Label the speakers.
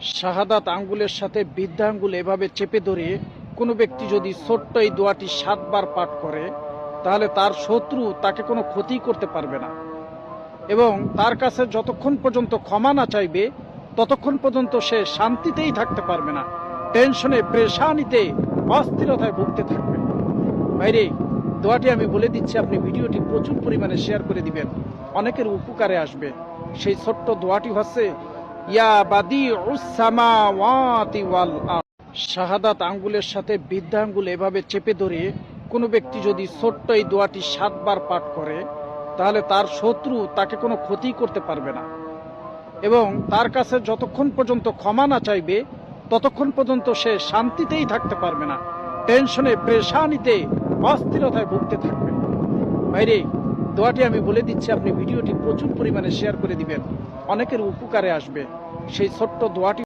Speaker 1: শাহাদাত আঙ্গুলের সাথে বৃদ্ধা আঙ্গুল এভাবে চেপে ধরে কোনো ব্যক্তি যদি ছোট্ট এই দোয়াটি 7 বার পাঠ করে, তাহলে তার শত্রু তাকে কোনো ক্ষতি করতে পারবে না এবং তার কাছে যতক্ষণ পর্যন্ত ক্ষমা না চাইবে ততক্ষণ পর্যন্ত সে শান্তিতেই থাকতে পারবে না, টেনশনে, প্রেশানিতে, অস্থিরতায় ভুগতে থাকবে। ভাইরে, দোয়াটি আমি বলে দিচ্ছি, আপনি ভিডিওটি প্রচুর পরিমাণে শেয়ার করে দিবেন, অনেকের উপকারে আসবে। সেই ছোট্ট দোয়াটি হচ্ছে ইয়া বাদিউস সামাওয়াতি ওয়াল আরদ। শাহাদাত আঙ্গুলের সাথে বৃদ্ধা আঙ্গুল এভাবে চেপে ধরে কোনো ব্যক্তি যদি ছোট্ট এই দোয়াটি 7 বার পাঠ করে, তাহলে তার শত্রু তাকে কোনো ক্ষতি করতে পারবে না এবং তার কাছে যতক্ষণ পর্যন্ত ক্ষমা না চাইবে ততক্ষণ পর্যন্ত সে শান্তিতেই থাকতে পারবে না, টেনশনে, প্রেশানিতে, অস্থিরতায় ভুগতে থাকবে। ভাইরে, দোয়াটি আমি বলে দিচ্ছি, আপনি ভিডিওটি প্রচুর পরিমাণে শেয়ার করে দিবেন, অনেকের উপকারে আসবে। সেই ছোট্ট দোয়াটি